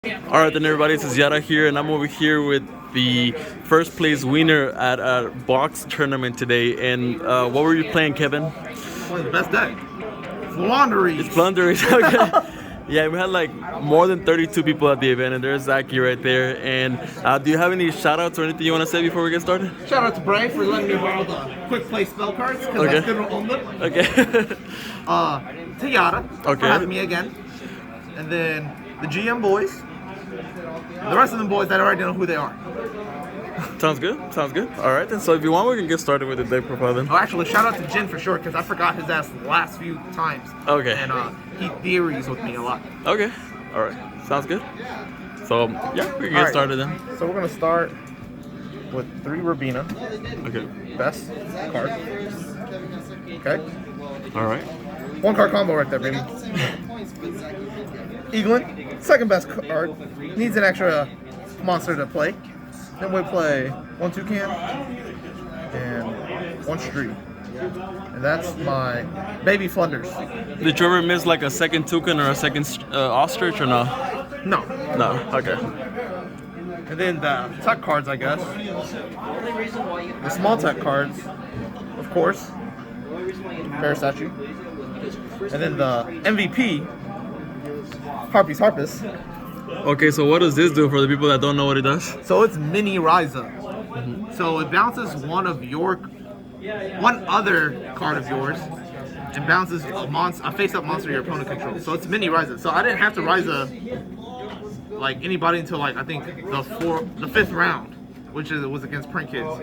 Alright then everybody, this is Yara here and I'm over here with the first place winner at a box tournament today. And what were you playing, Kevin? Playing the best deck. Floowandereeze. It's Floowandereeze, okay. Yeah, we had like more than 32 people at the event and there's Zaki right there. And do you have any shout outs or anything you want to say before we get started? Shout out to Bray for letting me borrow the quick play spell cards because I still don't own them. Okay. To Yara for having me again. And then the GM boys. The rest of them boys that I already know who they are. Sounds good. Sounds good. All right, then. So if you want, we can get started with the deck profile then. Oh, actually, shout out to Jin for short because I forgot his ass the last few times. Okay. And he theories with me a lot. Okay. All right. Sounds good. So yeah, we can get started then. So we're gonna start with 3 Rabina. Okay. Best card. Okay. All right. 1 card combo right there, baby. Eaglin, second best card. Needs an extra monster to play. Then we play 1 Toucan and 1 Street. And that's my baby Flunders. Did you ever miss like a second toucan or a second ostrich or no? No. No. Okay. And then the tech cards, I guess. The small tech cards, of course. Bear statue. And then the MVP, Harpy's. Okay, so what does this do for the people that don't know what it does? So it's mini Ryza. So it bounces one other card of yours and bounces a face-up monster your opponent controls. So it's mini Ryza. So I didn't have to Ryza like anybody until like I think the 5th round, which was against Print Kids.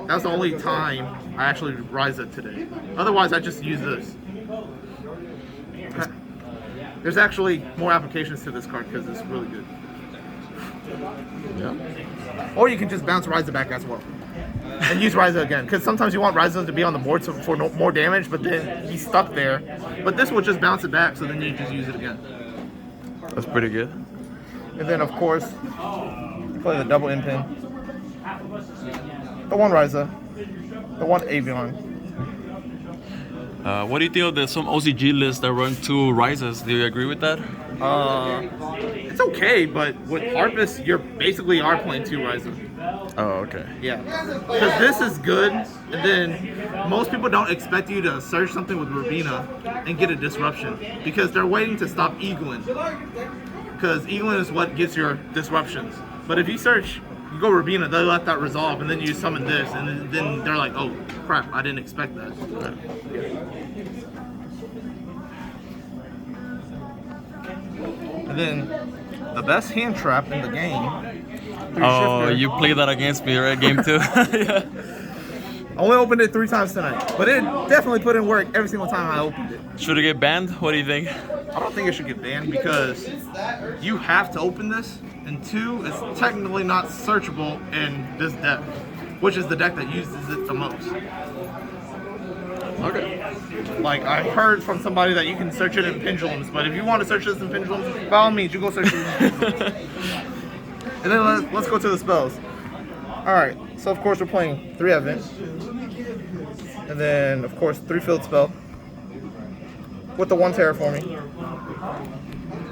That's the only time I actually Ryza today. Otherwise, I just use this. There's actually more applications to this card because it's really good. Yeah. Or you can just bounce Ryza back as well. And use Ryza again. Because sometimes you want Ryza to be on the board for more damage, but then he's stuck there. But this will just bounce it back, so then you just use it again. That's pretty good. And then, of course, you play the double in pin. The 1 Ryza. The 1 Avion. What do you think of some OCG lists that run 2 Ryzas? Do you agree with that? It's okay, but with Harpist, you're basically playing 2 Ryza. Oh, okay. Yeah. Because this is good, and then most people don't expect you to search something with Rabina and get a disruption because they're waiting to stop Eaglin. Because Eaglin is what gets your disruptions. But if you search, you go Rabina, they let that resolve, and then you summon this, and then they're like, oh crap, I didn't expect that. And then the best hand trap in the game. Oh, you played that against me, right? Game 2. Yeah. I only opened it 3 times tonight, but it definitely put in work every single time I opened it. Should it get banned? What do you think? I don't think it should get banned because you have to open this, and 2, it's technically not searchable in this deck, which is the deck that uses it the most. Okay. Like, I heard from somebody that you can search it in pendulums, but if you want to search this in pendulums, by all means, you go search it in pendulums. And then let's go to the spells. Alright, so of course we're playing 3 events. And then, of course, 3 field spell. With the 1 terraforming.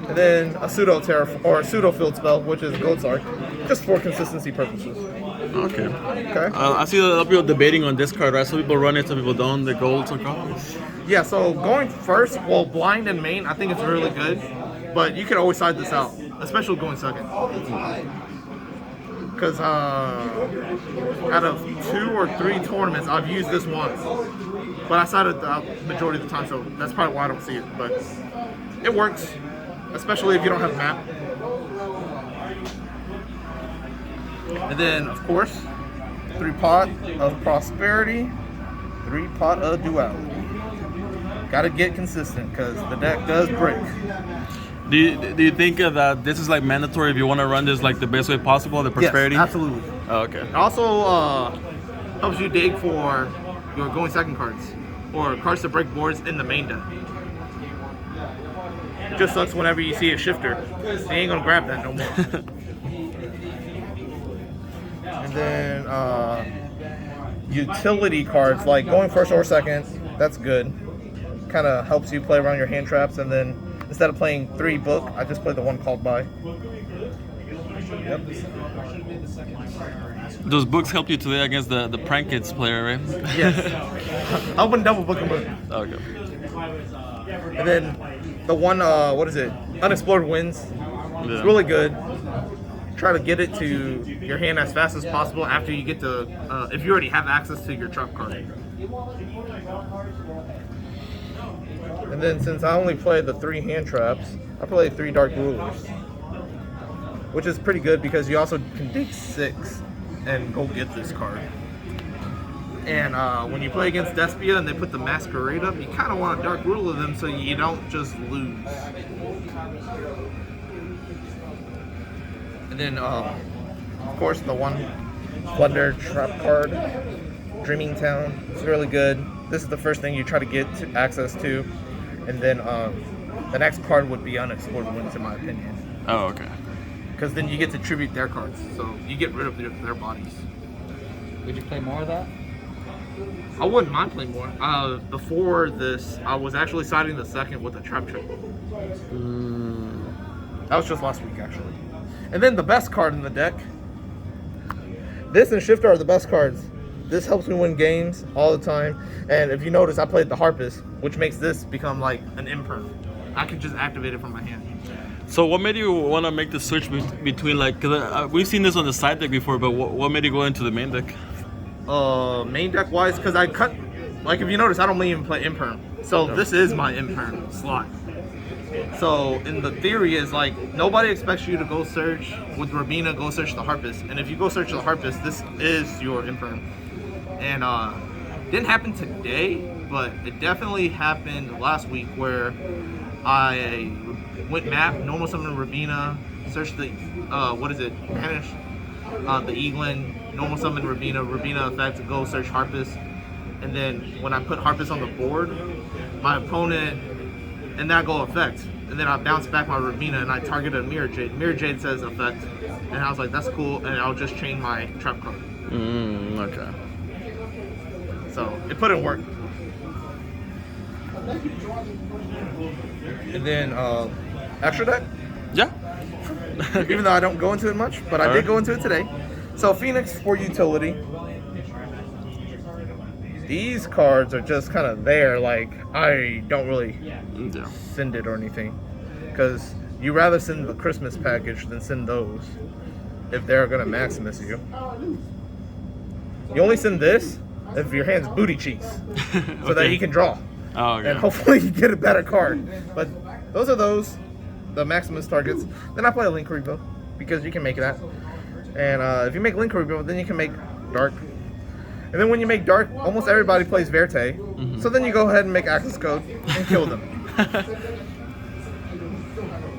And then a pseudo field spell, which is Goldsark, just for consistency purposes. Okay. Okay. I see a lot of people debating on this card, right? Some people run it, some people don't. The golds and colors. Yeah. So going first, well, blind and main, I think it's really good, but you can always side this out, especially going second. Because out of 2 or 3 tournaments, I've used this once, but I sided the majority of the time, so that's probably why I don't see it. But it works. Especially if you don't have a map. And then, of course, 3 pot of prosperity, 3 pot of duel. Gotta get consistent because the deck does break. Do you think that this is like mandatory if you want to run this like the best way possible, the prosperity? Yes, absolutely. Oh, okay. It also helps you dig for your going second cards or cards to break boards in the main deck. It just sucks whenever you see a shifter. You ain't gonna grab that no more. And then utility cards like going first or second, that's good. Kind of helps you play around your hand traps, and then instead of playing 3 book, I just play the 1 called by. Yep. Those books helped you today against the Prank Kids player, right? Yes. I went double book and book. Okay. And then the one, what is it? Unexplored Winds. Yeah. It's really good. Try to get it to your hand as fast as possible after you get to, if you already have access to your trap card. And then since I only played the 3 hand traps, I played 3 Dark Rulers. Which is pretty good because you also can dig 6 and go get this card. And when you play against Despia and they put the Masquerade up, you kind of want to Dark Ruler them so you don't just lose. And then, of course, the one Plunder trap card, Dreaming Town. It's really good. This is the first thing you try to get access to. And then the next card would be Unexplored Winds, in my opinion. Oh, okay. Because then you get to tribute their cards, so you get rid of their bodies. Would you play more of that? I wouldn't mind playing more. Before this, I was actually siding the second with a trap trick. That was just last week, actually. And then the best card in the deck. This and Shifter are the best cards. This helps me win games all the time. And if you notice, I played the Harpist, which makes this become like an imperm. I can just activate it from my hand. So what made you want to make the switch between, like, cause we've seen this on the side deck before, but what made you go into the main deck? Main deck wise, because I cut, like if you notice, I don't even play imperm. So this is my imperm slot. So in the theory is like, nobody expects you to go search with Rabina, go search the Harpist. And if you go search the Harpist, this is your imperm. And didn't happen today, but it definitely happened last week where I went map, normal summon Rabina, searched the, banish the Eaglin, normal summon Rabina effect, go search Harpist. And then when I put Harpist on the board, my opponent, and then I go effect. And then I bounce back my Rabina and I target a Mirror Jade. Mirror Jade says effect. And I was like, that's cool, and I'll just chain my trap card. Okay. So it put in work. And then extra deck, Yeah. even though I don't go into it much, but I did go into it today. So Phoenix for utility. These cards are just kind of there, like I don't really send it or anything, because you rather send the Christmas package than send those if they're gonna Maximus you. You only send this if your hand's booty cheeks, so that he can draw. Oh, okay. And hopefully you get a better card. But those are the Maximus targets. Then I play a Link Rebuild because you can make that. And if you make Link Rebuild, then you can make Dark. And then when you make Dark, almost everybody plays Verte. So then you go ahead and make Access Code and kill them.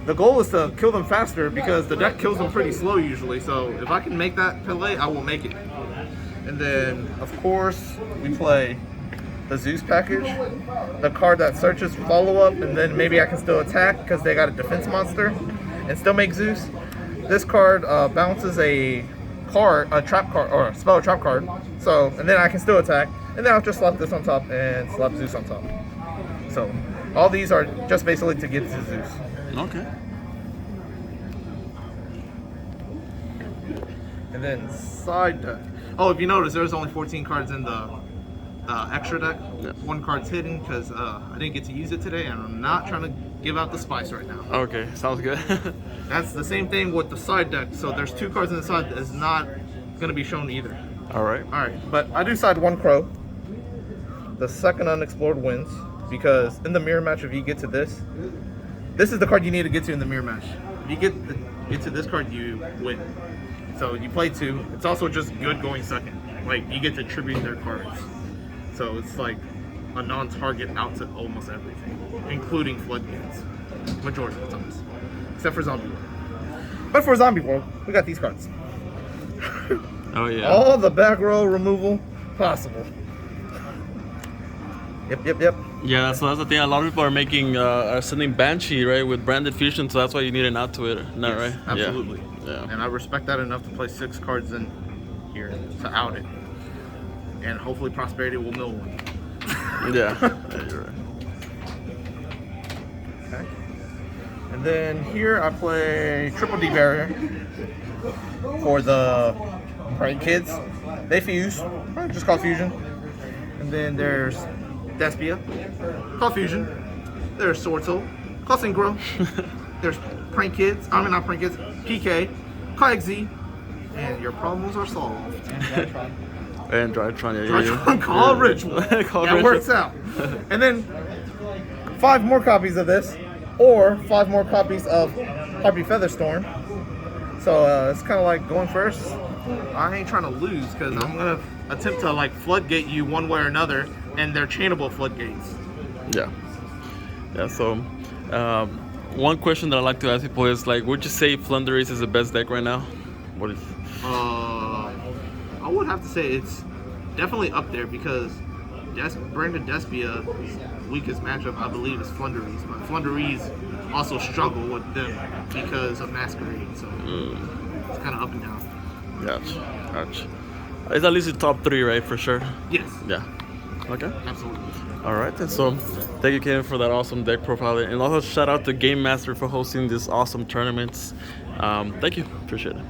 The goal is to kill them faster because the deck kills them pretty slow usually. So if I can make that play, I will make it. And then, of course, we play the Zeus package, the card that searches follow-up, and then maybe I can still attack because they got a defense monster and still make Zeus. This card bounces a trap card, or a spell trap card, so, and then I can still attack, and then I'll just slap this on top and slap Zeus on top. So, all these are just basically to get to Zeus. Okay. And then side deck. Oh, if you notice, there's only 14 cards in the extra deck. Yeah. 1 card's hidden because I didn't get to use it today, and I'm not trying to give out the spice right now. Okay, sounds good. That's the same thing with the side deck. So there's 2 cards in the side that is not going to be shown either. All right. All right, but I do side 1 Crow. The second Unexplored Winds, because in the mirror match, if you get to this is the card you need to get to in the mirror match. If you get to this card, you win. So you play 2. It's also just good going second. Like, you get to tribute their cards. So it's like a non-target out to almost everything, including floodgates, majority of the times, except for Zombie World. But for Zombie World, we got these cards. Oh yeah. All the back row removal possible. Yep. Yeah, so that's the thing. A lot of people are sending Banshee, right, with branded fusion, so that's why you need an out to it, not Yes, right? absolutely. Yeah. And I respect that enough to play 6 cards in here to out it. And hopefully Prosperity will mill one. Yeah. Yeah, you're right. Okay. And then here I play Triple D Barrier for the Prank Kids. They fuse, just call Fusion. And then there's Despia, call Fusion. There's Swordsoul, call Synchro. There's Prank Kids, I mean not Prank Kids, PK, call XZ, and your problems are solved. And Drytron, yeah. Drytron, call Ritual. That works out. And then 5 more copies of this, or 5 more copies of Harpy Featherstorm. So it's kind of like going first. I ain't trying to lose because I'm gonna attempt to like floodgate you one way or another, and they're chainable floodgates. Yeah. Yeah. So, one question that I like to ask people is like, would you say Floowandereeze is the best deck right now? What is? I would have to say it's definitely up there because Brandon Despia's weakest matchup, I believe, is Floowandereeze. But Floowandereeze also struggle with them because of Masquerade, so it's kind of up and down. Gotcha. It's at least the top 3, right? For sure. Yes. Yeah. Okay. Absolutely. All right. And so, thank you, Kevin, for that awesome deck profiling, and also shout out to Game Master for hosting these awesome tournaments. Thank you. Appreciate it.